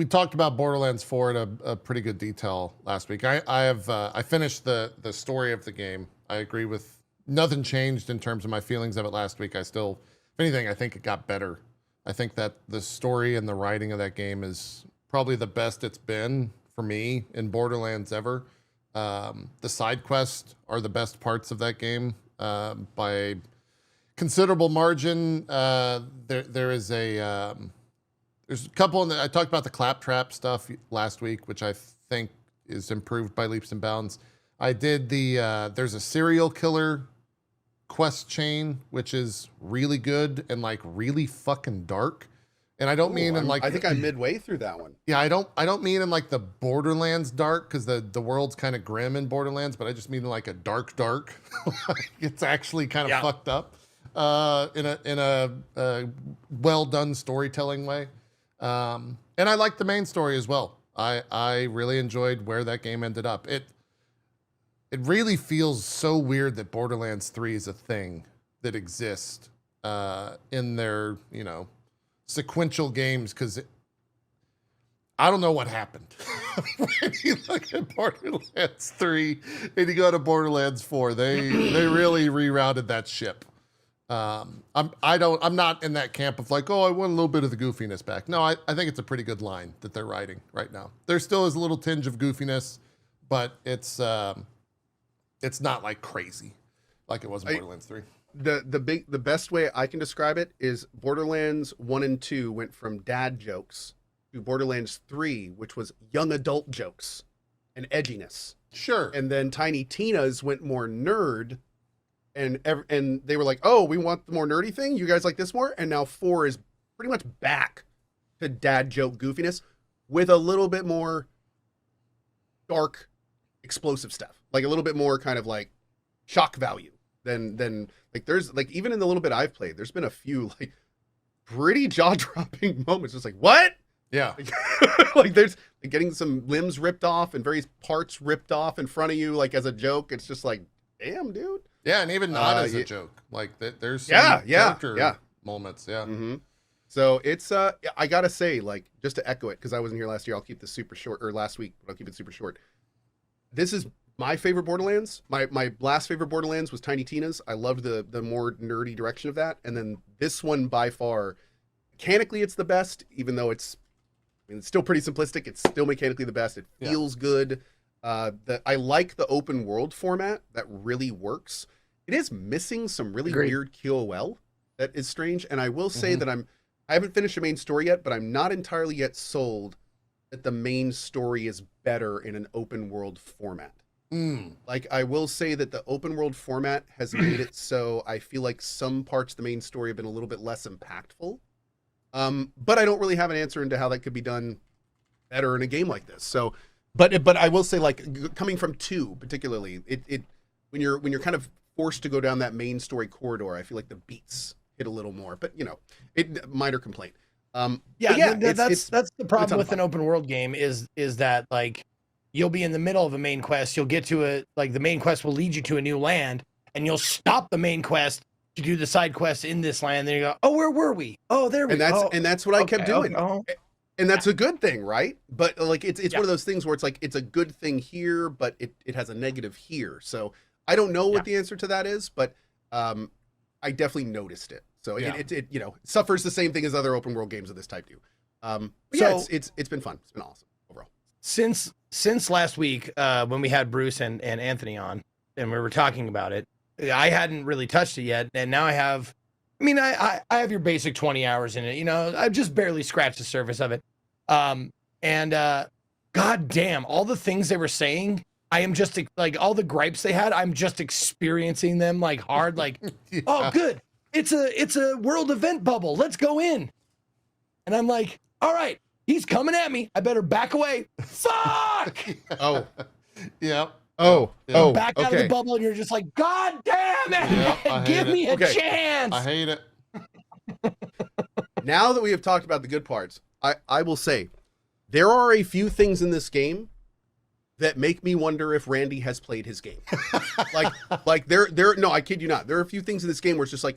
we talked about Borderlands 4 in a pretty good detail last week. I finished the story of the game. I agree with nothing changed in terms of my feelings of it last week. I still, if anything, I think it got better. I think that the story and the writing of that game is probably the best it's been for me in Borderlands ever. The side quests are the best parts of that game by considerable margin. There's a couple. I talked about the claptrap stuff last week, which I think is improved by leaps and bounds. I did there's a serial killer quest chain, which is really good and like really fucking dark. And I don't mean in like, I think I'm midway through that one. Yeah, I don't mean in like the Borderlands dark, because the world's kind of grim in Borderlands, but I just mean like a dark. It's actually kind of fucked up in a well done storytelling way. And I like the main story as well. I really enjoyed where that game ended up. It really feels so weird that Borderlands 3 is a thing that exists in their, sequential games, because I don't know what happened. When you look at Borderlands 3 and you go to Borderlands 4, they really rerouted that ship. I'm not in that camp of like, oh, I want a little bit of the goofiness back. No, I think it's a pretty good line that they're writing right now. There still is a little tinge of goofiness, but it's not like crazy like it was in Borderlands 3. The best way I can describe it is Borderlands 1 and 2 went from dad jokes to Borderlands 3, which was young adult jokes and edginess. Sure. And then Tiny Tina's went more nerd, and they were like, oh, we want the more nerdy thing. You guys like this more? And now 4 is pretty much back to dad joke goofiness with a little bit more dark, explosive stuff. Like a little bit more kind of like shock value than like there's like, even in the little bit I've played, there's been a few like pretty jaw-dropping moments. It's like, what? Yeah. Like there's like, getting some limbs ripped off and various parts ripped off in front of you, like as a joke. It's just like, damn, dude. Yeah, and even not as a joke. Like there's some character moments. Yeah. Mm-hmm. So it's I gotta say, like, just to echo it, because I wasn't here last year, I'll keep this super short, or last week, but I'll keep it super short. This is my favorite Borderlands. My last favorite Borderlands was Tiny Tina's. I loved the more nerdy direction of that. And then this one, by far, mechanically it's the best, even though it's still pretty simplistic. It's still mechanically the best. It feels good. I like the open world format. That really works. It is missing some really weird QOL that is strange. And I will say that I haven't finished the main story yet, but I'm not entirely yet sold that the main story is better in an open world format. Like, I will say that the open world format has made it so I feel like some parts of the main story have been a little bit less impactful. But I don't really have an answer into how that could be done better in a game like this. So, but I will say, like, coming from 2 particularly, it when you're kind of forced to go down that main story corridor, I feel like the beats hit a little more. But minor complaint. That's the problem with an open world game is that, like, you'll be in the middle of a main quest, you'll get to the main quest will lead you to a new land, and you'll stop the main quest to do the side quest in this land. Then you go, oh, where were we? Oh, there we go. And that's what I kept doing. And that's a good thing, right? But like it's one of those things where it's like it's a good thing here, but it has a negative here. So I don't know what the answer to that is, but I definitely noticed it. So it suffers the same thing as other open world games of this type do. It's been fun. It's been awesome overall. Since last week, when we had Bruce and Anthony on, and we were talking about it, I hadn't really touched it yet, and now I have. I mean, I have your basic 20 hours in it. I've just barely scratched the surface of it. God damn, all the things they were saying, I am just like all the gripes they had. I'm just experiencing them like hard. Like, oh, good, it's a world event bubble. Let's go in. And I'm like, all right, he's coming at me. I better back away. Fuck. Oh, yeah. Back out of the bubble, and you're just like, God damn it! Give me a chance. I hate it. Now that we have talked about the good parts, I will say there are a few things in this game that make me wonder if Randy has played his game. like there. No, I kid you not. There are a few things in this game where it's just like,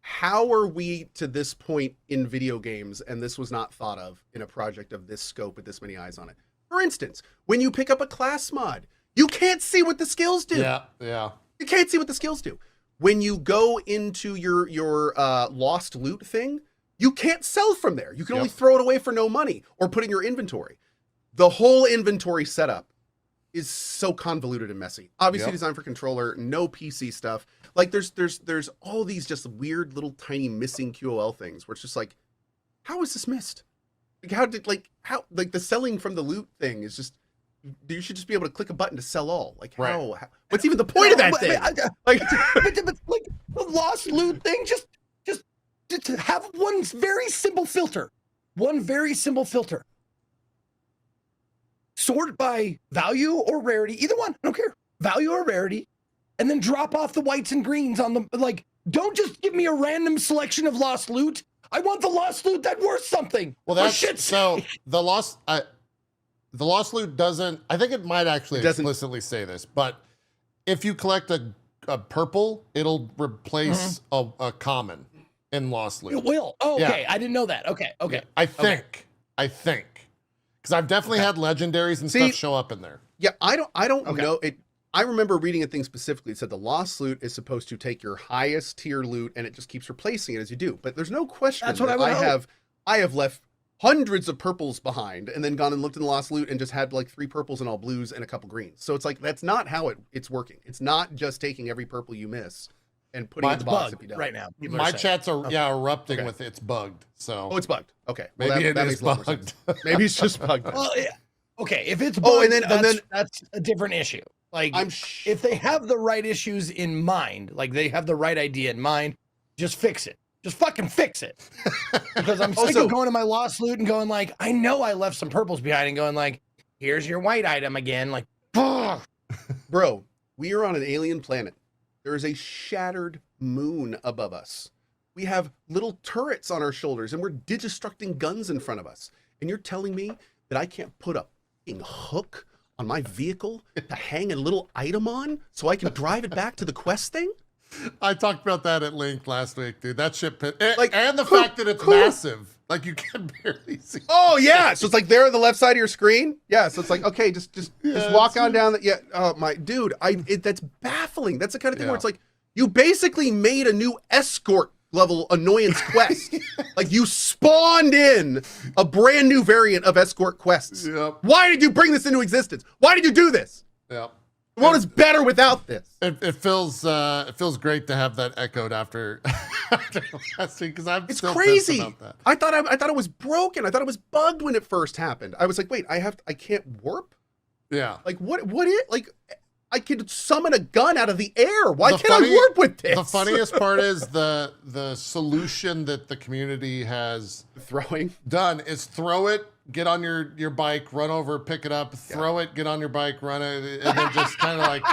how are we to this point in video games and this was not thought of in a project of this scope with this many eyes on it? For instance, when you pick up a class mod, you can't see what the skills do. Yeah. You can't see what the skills do. When you go into your lost loot thing, you can't sell from there. You can only throw it away for no money or put it in your inventory. The whole inventory setup is so convoluted and messy. Obviously designed for controller, no PC stuff. Like there's all these just weird little tiny missing QOL things where it's just like, how is this missed? Like the selling from the loot thing is just, you should just be able to click a button to sell all. Like how what's even the point of that thing? But like the lost loot thing, just to have one very simple filter. One very simple filter. Sort by value or rarity, either one, I don't care. Value or rarity, and then drop off the whites and greens on the, like, don't just give me a random selection of lost loot. I want the lost loot that's worth something. Well, that's so the lost loot doesn't, I think it might actually explicitly say this, but if you collect a purple, it'll replace a common in lost loot. It will. Oh, okay. I didn't know that. Okay. Yeah, I think. Because I've definitely had legendaries and stuff show up in there. Yeah, I don't know. I remember reading a thing specifically. It said the lost loot is supposed to take your highest tier loot and it just keeps replacing it as you do. But there's no question that's what I have left hundreds of purples behind and then gone and looked in the lost loot and just had like 3 purples and all blues and a couple greens. So it's like, that's not how it's working. It's not just taking every purple you miss and putting it in the box if you don't. Right now. My chats are erupting with it's bugged. So it's bugged. Okay. Maybe it is bugged. Maybe it's just bugged. Well, okay, if it's bugged, and then that's a different issue. Like if they have the right issues in mind, like they have the right idea in mind, just fix it. Just fucking fix it. Because I'm sick of going to my lost loot and going like, I know I left some purples behind and going like, here's your white item again. Like, bro, we are on an alien planet. There is a shattered moon above us. We have little turrets on our shoulders and we're digistructing guns in front of us. And you're telling me that I can't put a fucking hook on my vehicle to hang a little item on so I can drive it back to the quest thing? I talked about that at length last week, dude. That shit, and the fact that it's massive, like you can barely see. Oh yeah, so it's like there on the left side of your screen. Yeah, so it's like okay, just walk on down that. Yeah, oh my dude, that's baffling. That's the kind of thing where it's like you basically made a new escort level annoyance quest. Like you spawned in a brand new variant of escort quests. Yep. Why did you bring this into existence? Why did you do this? Yep. The world is better without this. It feels great to have that echoed after last week because I'm still crazy. pissed about that. I thought it was broken. I thought it was bugged when it first happened. I was like, wait, I can't warp? Yeah. Like what is like I could summon a gun out of the air. Why can't I warp with this? The funniest part is the solution that the community has done is throw it, get on your bike, run over, pick it up, throw it, get on your bike, run it, and then just kind of like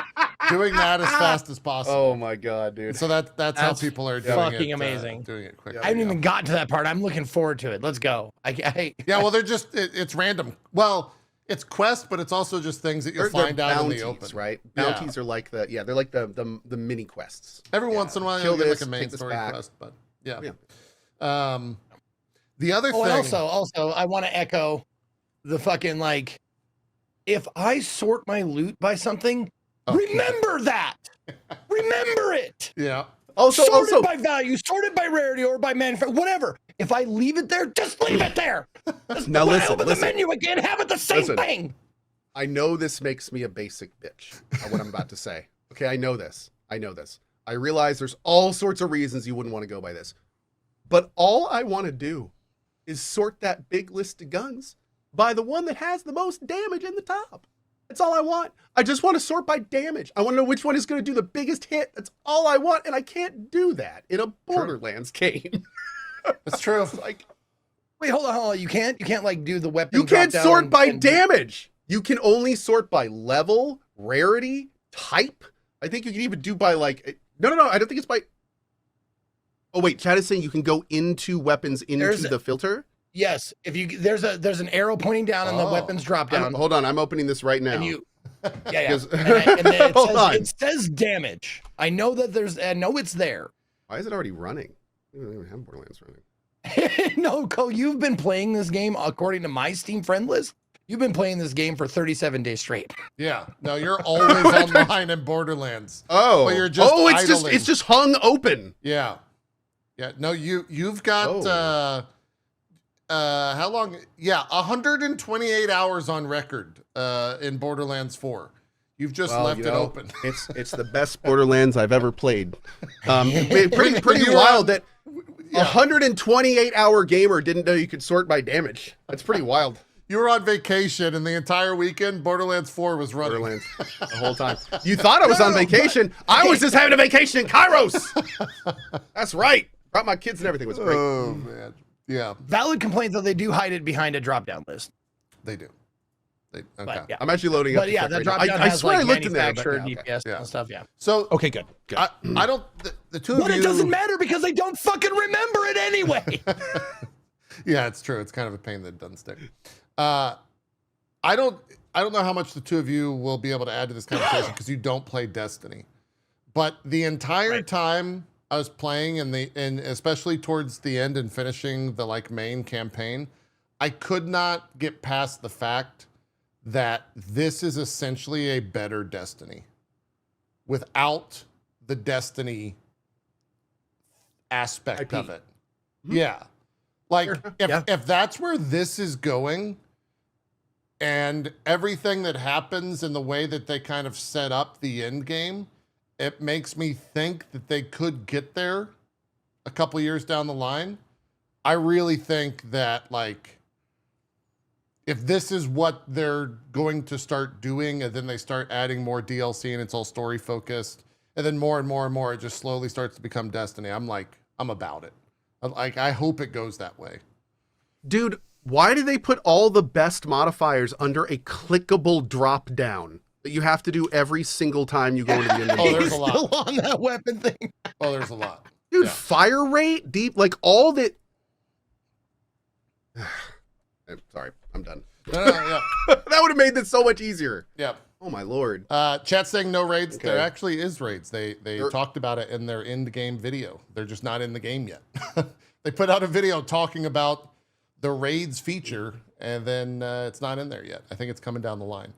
doing that as fast as possible. Oh my god, dude! So that's how people are doing it. Fucking amazing. Doing it quick. I haven't even gotten to that part. I'm looking forward to it. Let's go. Yeah, well, they're just it's random. Well, it's quest, but it's also just things that you'll find out in the open. Right? Bounties are like they're like the mini quests. Every once in a while, you'll get like a main story quest, but yeah. The other thing. Also, I want to echo the fucking like, if I sort my loot by something, remember that. Remember it. Yeah. Sorted by value, sorted by rarity, or by manufacturer, whatever. If I leave it there, just leave it there. Now listen. The menu again, have it the same thing. I know this makes me a basic bitch. What I'm about to say. Okay, I know this. I realize there's all sorts of reasons you wouldn't want to go by this, but all I want to do is sort that big list of guns by the one that has the most damage in the top. That's all I want. I just want to sort by damage. I want to know which one is going to do the biggest hit. That's all I want, and I can't do that in a Borderlands game. It's true. Like, wait, hold on. You can't like do the weapon. You can't sort by damage. You can only sort by level, rarity, type. I think you can even do by like. No. I don't think it's by. Oh wait, chat is saying you can go into weapons into the filter. Yes, if you there's an arrow pointing down and the weapons drop down. Hold on, I'm opening this right now. And you, yeah. And then it says damage. I know that I know it's there. Why is it already running? We don't even have Borderlands running. No, Cole, you've been playing this game according to my Steam friend list. You've been playing this game for 37 days straight. Yeah. No, you're always online in Borderlands. Oh, but you're just it's just hung open. Yeah. Yeah. No, you've got how long? Yeah, 128 hours on record in Borderlands 4. You've just left it open. It's the best Borderlands I've ever played. Pretty wild that 128-hour gamer didn't know you could sort by damage. That's pretty wild. You were on vacation, and the entire weekend, Borderlands 4 was running. Borderlands the whole time. You thought I was on vacation. I was just having a vacation in Kairos. That's right. Brought my kids and everything. It was great. Oh, man. Yeah. Valid complaint, though, they do hide it behind a drop-down list. They do. Okay. But, yeah. I'm actually loading up. But yeah, that drop-down I has swear like I looked in there. manufacturer, But, DPS and stuff, yeah. So, Okay, good. I don't, the two of But you. it doesn't matter because they don't fucking remember it anyway. Yeah, it's true. It's kind of a pain that doesn't stick. I don't know how much the two of you will be able to add to this conversation because you don't play Destiny. But the entire time I was playing and especially towards the end and finishing the like main campaign, I could not get past the fact that this is essentially a better Destiny without the Destiny aspect IP. of it. Yeah. Like if that's where this is going, and everything that happens in the way that they kind of set up the end game, it makes me think that they could get there a couple years down the line. I really think that, like, if this is what they're going to start doing, and then they start adding more DLC and it's all story focused, and then more and more and more, it just slowly starts to become Destiny. I'm about it. I hope it goes that way. Dude, why do they put all the best modifiers under a clickable drop down that you have to do every single time you go into the end of the game? There's a lot. Still on that weapon thing. Oh, there's a lot. Dude, fire rate, deep, like all that. I'm sorry, I'm done. No, yeah. That would have made this so much easier. Yeah. Oh my lord. Chat saying no raids. Okay. There actually is raids. They talked about it in their end game video. They're just not in the game yet. They put out a video talking about the raids feature, and then it's not in there yet. I think it's coming down the line.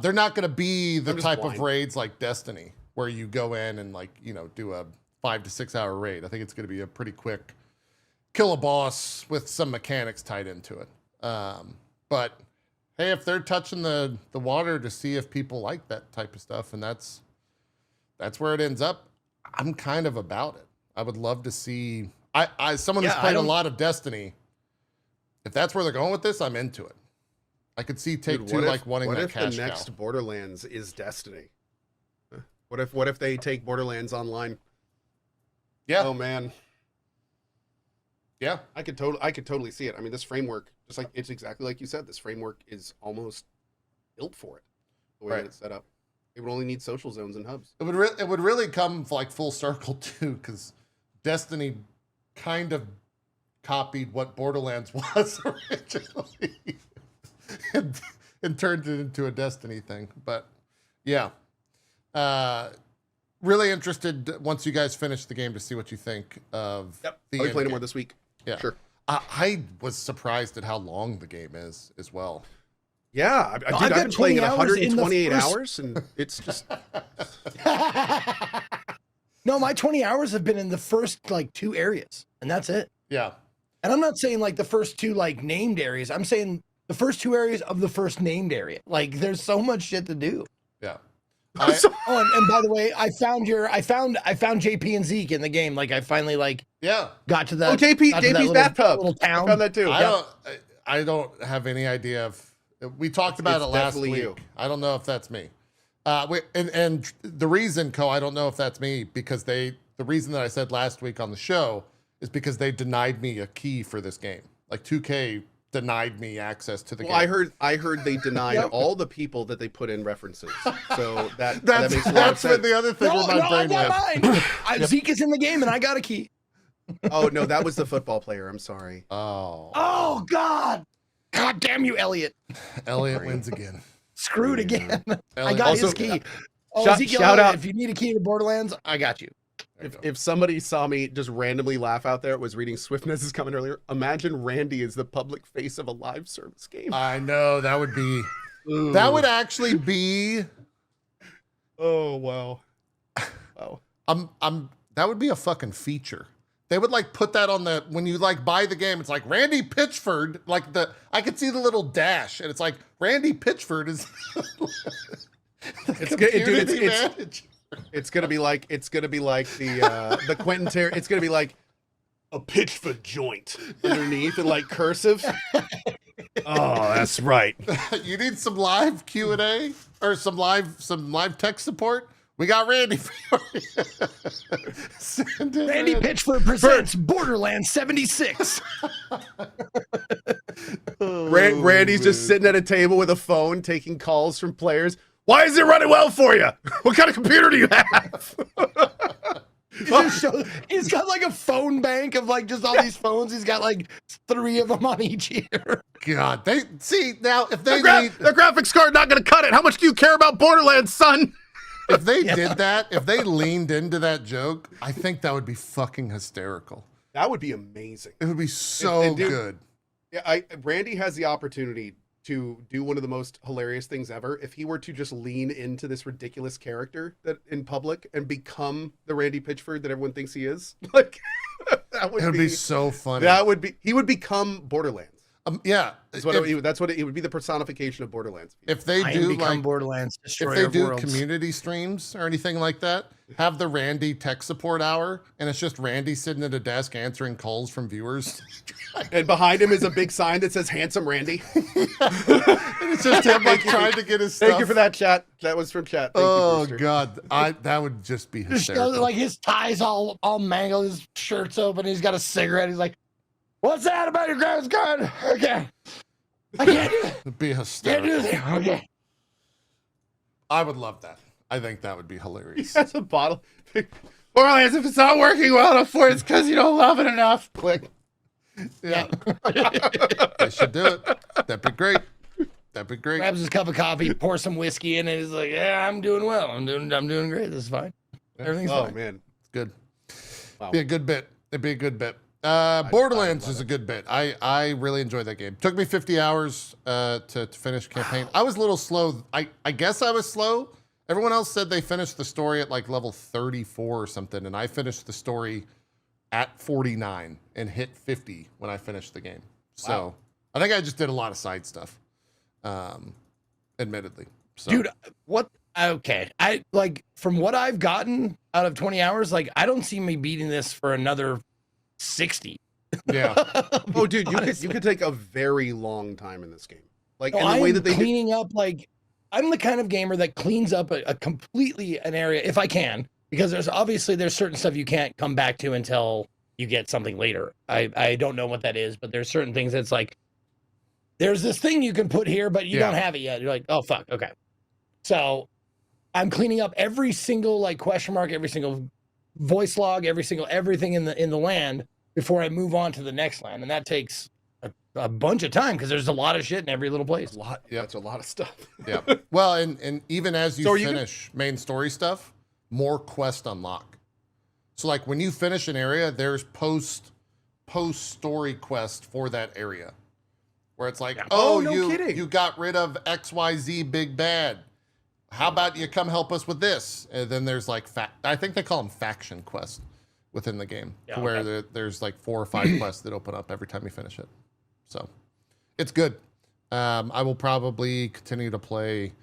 They're not going to be the type of raids like Destiny, where you go in and do a 5 to 6 hour raid. I think it's going to be a pretty quick kill a boss with some mechanics tied into it. But hey, if they're touching the water to see if people like that type of stuff, and that's where it ends up, I'm kind of about it. I would love to see. Someone who's played a lot of Destiny. If that's where they're going with this, I'm into it. I could see Take-Two wanting that cash cow. What if the next Borderlands is Destiny? What if they take Borderlands online? Yeah. Oh man. Yeah. I could totally see it. I mean, this framework, it's exactly like you said. This framework is almost built for it. The way that it's set up, it would only need social zones and hubs. It would really come like full circle too, because Destiny kind of copied what Borderlands was originally and turned it into a Destiny thing. But yeah, really interested once you guys finish the game to see what you think of the I'll be playing more this week. Yeah, sure. I was surprised at how long the game is as well. Yeah, I've been playing it 128 hours, and it's just. No, my 20 hours have been in the first like 2 areas, and that's it. Yeah. And I'm not saying like the first 2 like named areas. I'm saying the first 2 areas of the first named area. Like there's so much shit to do. Yeah. And by the way, I found JP and Zeke in the game. Like I finally got to that. Oh, JP's bathtub. Little town. I found that too. I don't have any idea if we talked about it last week. You. I don't know if that's me. And the reason, I don't know if that's me, because the reason that I said last week on the show is because they denied me a key for this game. Like 2K denied me access to the game. I heard they denied all the people that they put in references. So that that's makes a lot of sense. the other thing with my brain went. Zeke is in the game and I got a key. Oh no, that was the football player. I'm sorry. Oh God. God damn you, Elliot. Elliot wins again. Screwed again. Elliot. I got his key. Shout Ezekiel, out. if you need a key to Borderlands, I got you. If somebody saw me just randomly laugh out there, it was reading Swiftness is coming earlier. Imagine Randy is the public face of a live service game. I know that would be. That would actually be. Oh wow. Wow. That would be a fucking feature. They would like put that on the when you like buy the game. It's like Randy Pitchford. Like I could see the little dash, and it's like Randy Pitchford is. It's good, dude. It's gonna be like the Quentin Terry. It's gonna be like a Pitchford joint underneath and like cursive. Oh, that's right. You need some live Q&A or some live tech support. We got Randy for you. Randy Pitchford presents Borderlands 76. Randy's just sitting at a table with a phone taking calls from players. Why is it running well for you? What kind of computer do you have? He's got like a phone bank of like just all these phones. He's got like 3 of them on each ear. God, they see now if they the graphics card not going to cut it. How much do you care about Borderlands, son? If they did that, if they leaned into that joke, I think that would be fucking hysterical. That would be amazing. It would be so good. Yeah, Randy has the opportunity to do one of the most hilarious things ever if he were to just lean into this ridiculous character that in public and become the Randy Pitchford that everyone thinks he is. Like that would be so funny. He would become Borderlands. Yeah, that's what it would be, the personification of Borderlands. If they do like Borderlands, if they do community streams or anything like that, have the Randy tech support hour, and it's just Randy sitting at a desk answering calls from viewers, and behind him is a big sign that says "Handsome Randy." And it's just him like trying to get his stuff. Thank you for that, chat. That was from chat. Thank you, God, that would just be hysterical. Like his tie's all mangled, his shirt's open, he's got a cigarette. He's like, "What's that about your graphics card? Okay, I can't do it. It'd be hysterical. Can't do it. Okay." I would love that. I think that would be hilarious. He has a bottle. Borderlands, if it's not working well enough for you, it's because you don't love it enough. Click. Yeah. They should do it. That'd be great. That'd be great. Grabs his cup of coffee, pours some whiskey in it. He's like, "Yeah, I'm doing well. I'm doing great. This is fine. Everything's fine." Oh man, it's good. Wow. Be a good bit. It'd be a good bit. Borderlands is a good bit. I really enjoyed that game. Took me 50 hours to finish campaign. I was a little slow. I guess I was slow. Everyone else said they finished the story at like level 34 or something, and I finished the story at 49 and hit 50 when I finished the game. So Wow. I think I just did a lot of side stuff, admittedly. So. Dude, what? Okay, I like from what I've gotten out of 20 hours, like I don't see me beating this for another 60. Yeah. Oh, dude, you could take a very long time in this game. Like in the I'm way that they cleaning up. Like I'm the kind of gamer that cleans up a completely an area if I can, because there's certain stuff you can't come back to until you get something later. I don't know what that is, but there's certain things that's like there's this thing you can put here, but you don't have it yet. You're like, oh fuck, okay. So I'm cleaning up every single like question mark, every single voice log, everything in the land before I move on to the next land, and that takes a bunch of time because there's a lot of shit in every little place. It's a lot of stuff. Yeah. Well, and even as you finish main story stuff, more quests unlock. So like when you finish an area, there's post story quest for that area, where it's like, you got rid of XYZ big bad. How about you come help us with this? And then there's like I think they call them faction quests within the game, where there's like 4 or 5 quests that open up every time you finish it. So it's good. I will probably continue to play.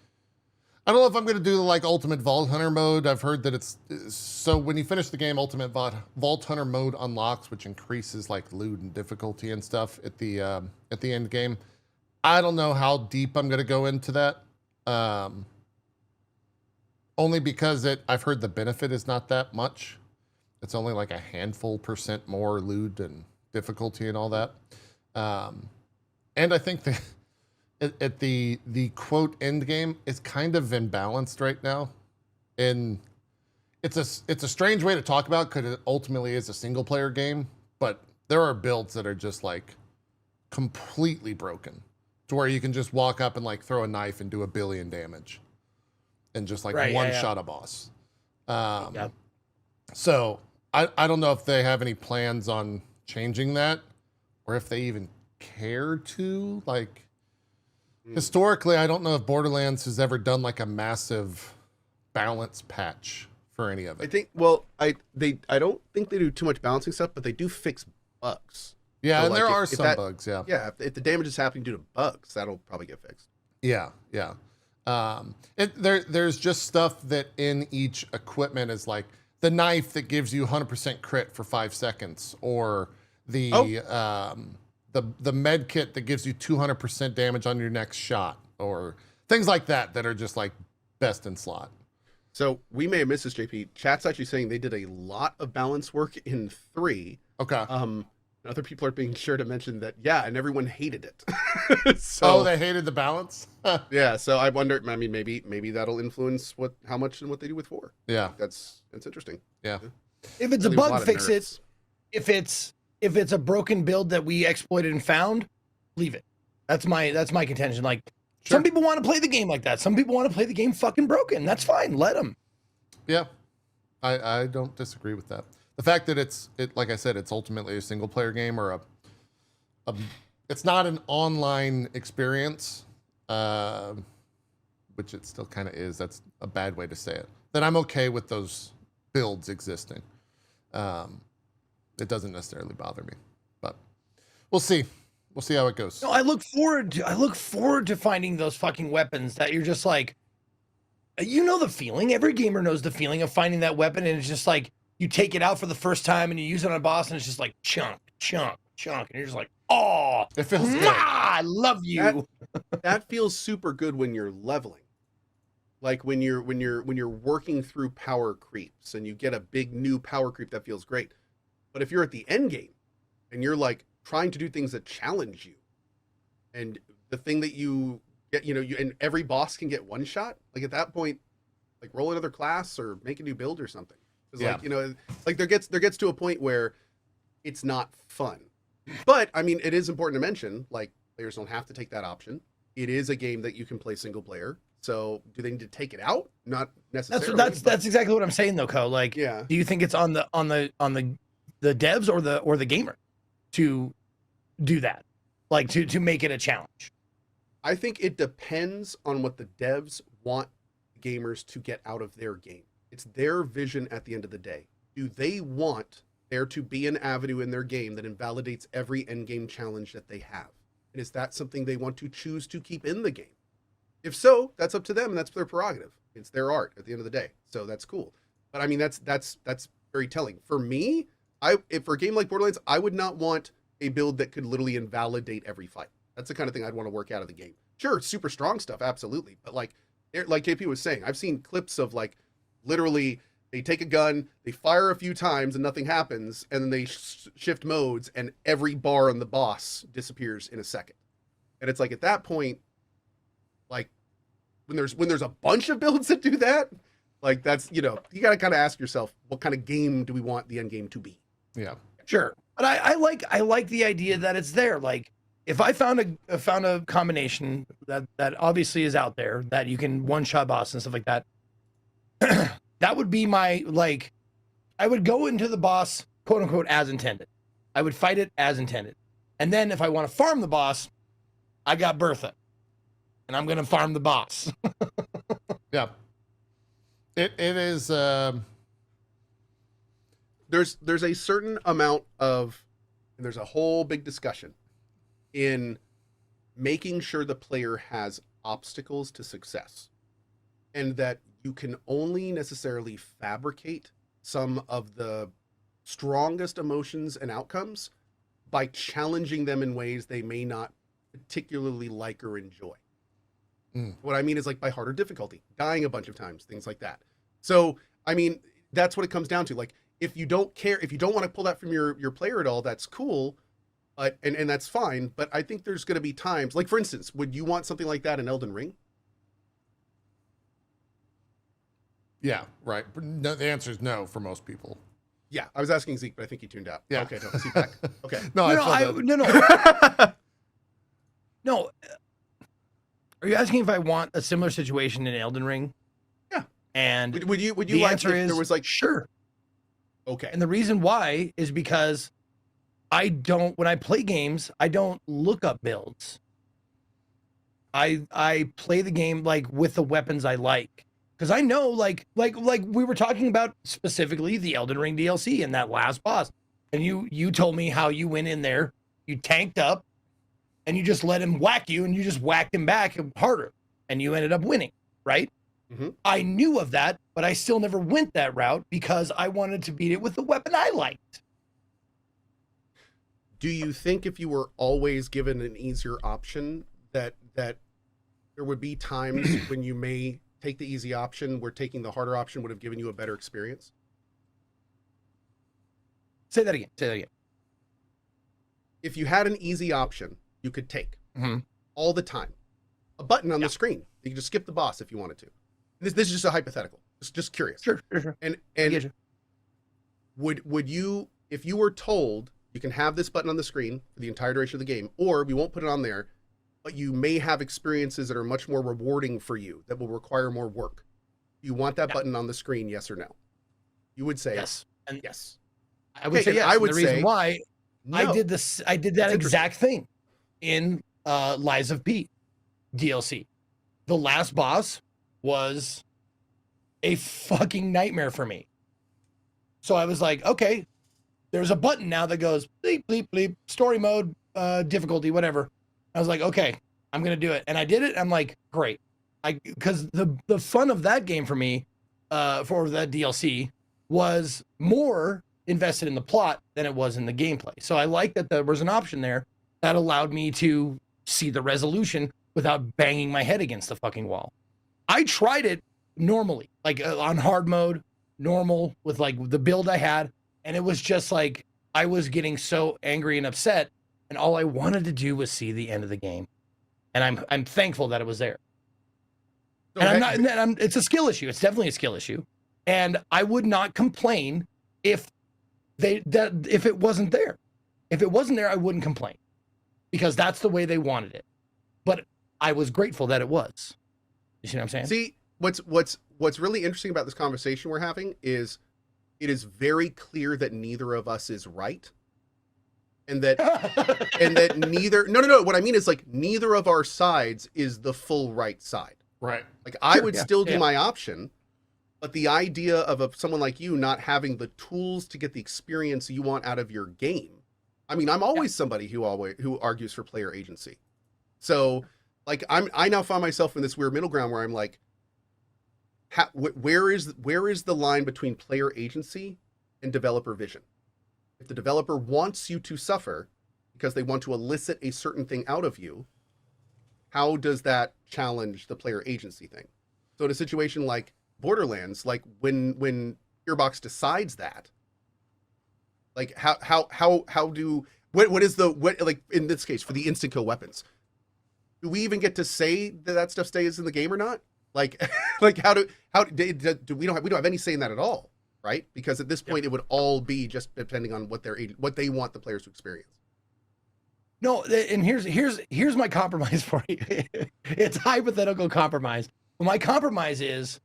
I don't know if I'm going to do the like Ultimate Vault Hunter mode. I've heard that it's so when you finish the game, Ultimate Vault Hunter mode unlocks, which increases like loot and difficulty and stuff at the end game. I don't know how deep I'm going to go into that. Only because I've heard the benefit is not that much. It's only like a handful % more loot and difficulty and all that. And I think at the quote end game is kind of imbalanced right now. And it's a strange way to talk about because it ultimately is a single player game, but there are builds that are just like completely broken to where you can just walk up and like throw a knife and do 1 billion damage and just like shot a boss. So I don't know if they have any plans on changing that, or if they even care to. Like, historically, I don't know if Borderlands has ever done like a massive balance patch for any of it. I think, well, I don't think they do too much balancing stuff, but they do fix bugs. Yeah, So, and like, there are if some that- bugs. Yeah. Yeah, if the damage is happening due to bugs, that'll probably get fixed. Yeah, yeah. There's just stuff that in each equipment is like the knife that gives you 100% crit for 5 seconds, or the the med kit that gives you 200% damage on your next shot, or things like that that are just like best in slot. So we may have missed this, JP. Chat's actually saying they did a lot of balance work in 3. Okay. Other people are being sure to mention that, yeah, and everyone hated it. So, oh, they hated the balance? yeah, so I wonder, I mean, maybe that'll influence how much and what they do with 4. Yeah. That's interesting. Yeah. If it's a Leaves bug, lot of fix it. nerfs. If it's a broken build that we exploited and found, leave it. That's my contention. Like, some people want to play the game like that. Some people want to play the game fucking broken. That's fine. Let them. Yeah. I don't disagree with that. The fact that it like I said, it's ultimately a single player game, or it's not an online experience, which it still kind of is. That's a bad way to say it. Then I'm okay with those builds existing. It doesn't necessarily bother me, but we'll see. We'll see how it goes. No, I look forward to finding those fucking weapons that you're just like, you know the feeling. Every gamer knows the feeling of finding that weapon, and it's just like, you take it out for the first time and you use it on a boss, and it's just like chunk, chunk, chunk, and you're just like, oh, it feels good. I love you. That feels super good when you're leveling. Like when you're working through power creeps and you get a big new power creep, that feels great. But if you're at the end game and you're like trying to do things that challenge you, and the thing that you get, and every boss can get one shot, like at that point, like roll another class or make a new build or something. Yeah. Like, like there gets to a point where it's not fun. But I mean, it is important to mention, like, players don't have to take that option. It is a game that you can play single player. So do they need to take it out? Not necessarily. That's exactly what I'm saying though, Co. Like, yeah. Do you think it's on the devs or the gamer to do that? Like to make it a challenge? I think it depends on what the devs want gamers to get out of their game. It's their vision at the end of the day. Do they want there to be an avenue in their game that invalidates every endgame challenge that they have? And is that something they want to choose to keep in the game? If so, that's up to them, and that's their prerogative. It's their art at the end of the day. So that's cool. But I mean, that's very telling. For me, if for a game like Borderlands, I would not want a build that could literally invalidate every fight. That's the kind of thing I'd want to work out of the game. Sure, super strong stuff, absolutely. But like JP was saying, I've seen clips of like, literally, they take a gun, they fire a few times and nothing happens, and then they shift modes and every bar on the boss disappears in a second. And it's like, at that point, like when there's a bunch of builds that do that, like that's, you got to kind of ask yourself, what kind of game do we want the end game to be? Yeah, sure. But I like the idea that it's there. Like, if I found a combination that obviously is out there that you can one-shot boss and stuff like that, that would be my, like, I would go into the boss, quote unquote, as intended. I would fight it as intended. And then if I want to farm the boss, I got Bertha. And I'm going to farm the boss. yeah. It is. There's a certain amount of, and there's a whole big discussion in making sure the player has obstacles to success, and that you can only necessarily fabricate some of the strongest emotions and outcomes by challenging them in ways they may not particularly like or enjoy. What I mean is, like, by harder difficulty, dying a bunch of times, things like that. So, I mean, that's what it comes down to. Like, if you don't care, if you don't want to pull that from your player at all, that's cool. But, and that's fine. But I think there's going to be times, like, for instance, would you want something like that in Elden Ring? Yeah, right. No, the answer is no for most people. Yeah, I was asking Zeke, but I think he tuned out. Yeah. Okay, no, Zeke back. Okay. No. Are you asking if I want a similar situation in Elden Ring? Yeah. And would you the like answer if is there was like sure. Okay. And the reason why is because when I play games, I don't look up builds. I play the game like with the weapons I like. Because I know like we were talking about specifically the Elden Ring DLC and that last boss. And you told me how you went in there, you tanked up, and you just let him whack you, and you just whacked him back harder, and you ended up winning, right? Mm-hmm. I knew of that, but I still never went that route because I wanted to beat it with the weapon I liked. Do you think if you were always given an easier option that there would be times when you may take the easy option where taking the harder option would have given you a better experience? Say that again. If you had an easy option you could take Mm-hmm. all the time, a button on the screen, you could just skip the boss if you wanted to. This is just a hypothetical. Just curious. Sure. And I get you. would you, if you were told you can have this button on the screen for the entire duration of the game, or we won't put it on there, but you may have experiences that are much more rewarding for you that will require more work. You want that button on the screen, yes or no? You would say yes. And yes. I would say yes. I would the reason say why no. I did that exact thing in Lies of P DLC. The last boss was a fucking nightmare for me. So I was like, okay, there's a button now that goes bleep, bleep, bleep, story mode, difficulty, whatever. I was like, okay, I'm going to do it. And I did it. I'm like, great. Because the fun of that game for me, for that DLC, was more invested in the plot than it was in the gameplay. So I like that there was an option there that allowed me to see the resolution without banging my head against the fucking wall. I tried it normally, like on hard mode, normal, with like the build I had, and it was just like I was getting so angry and upset, and all I wanted to do was see the end of the game. And I'm thankful that it was there. So And it's a skill issue. It's definitely a skill issue. And I would not complain if it wasn't there. If it wasn't there, I wouldn't complain because that's the way they wanted it. But I was grateful that it was. You see what I'm saying? See, what's really interesting about this conversation we're having is it is very clear that neither of us is right. And that neither no, what I mean is like neither of our sides is the full right side. Right. Like I would still do my option, but the idea of someone like you not having the tools to get the experience you want out of your game. I mean, I'm always somebody who argues for player agency. So, like I now find myself in this weird middle ground where I'm like, where is the line between player agency and developer vision? If the developer wants you to suffer because they want to elicit a certain thing out of you, how does that challenge the player agency thing? So in a situation like Borderlands, like when Gearbox decides that, like what is like in this case for the instant kill weapons, do we even get to say that stuff stays in the game or not? Like like how do we don't have any say in that at all, right? Because at this point it would all be just depending on what they want the players to experience. No, and here's my compromise for you. It's hypothetical compromise. Well, my compromise is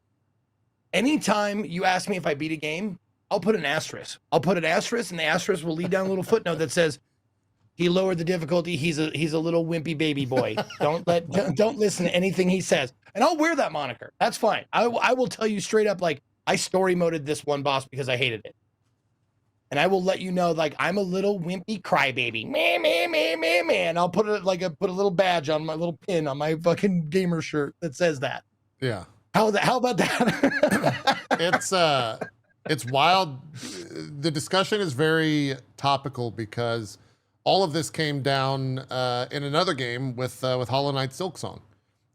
anytime you ask me if I beat a game, I'll put an asterisk. I'll put an asterisk, and the asterisk will lead down a little footnote that says he lowered the difficulty. He's a little wimpy baby boy. Don't listen to anything he says. And I'll wear that moniker. That's fine. I will tell you straight up, like I story moded this one boss because I hated it. And I will let you know, like, I'm a little wimpy crybaby. Me. And I'll put it put a little badge on my little pin on my fucking gamer shirt that says that. Yeah. How about that? It's wild. The discussion is very topical because all of this came down in another game with Hollow Knight Silksong.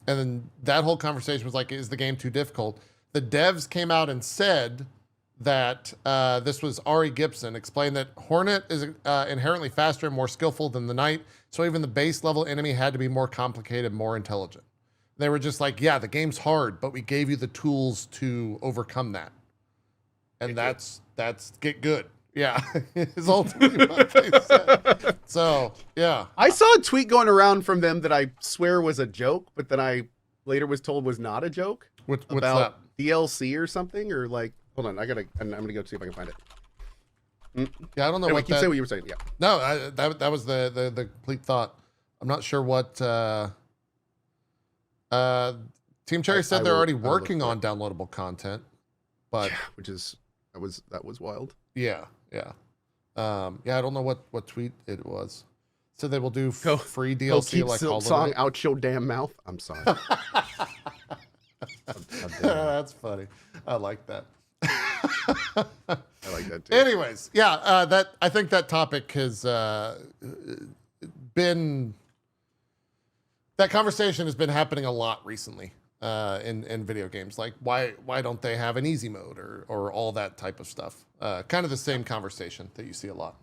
And then that whole conversation was like, is the game too difficult? The devs came out and said that this was Ari Gibson, explained that Hornet is inherently faster and more skillful than the Knight, so even the base level enemy had to be more complicated, more intelligent. They were just like, yeah, the game's hard, but we gave you the tools to overcome that. And that's get good. Yeah, is ultimately what they said. So, yeah. I saw a tweet going around from them that I swear was a joke, but then I later was told was not a joke. What's about that? DLC or something, or like, hold on, I'm gonna go see if I can find it. Yeah, I don't know Anyway, what keep that. saying what you were saying. Yeah. No, that was the complete thought. I'm not sure what. Team Cherry said they're already working on downloadable content, but that was wild. Yeah. I don't know what tweet it was. So they will do free DLC like Silk Song out your damn mouth. I'm sorry. That's funny. I like that. I like that too. Anyways, yeah, I think that topic has been, that conversation has been happening a lot recently in video games. Like why don't they have an easy mode or all that type of stuff? Kind of the same conversation that you see a lot.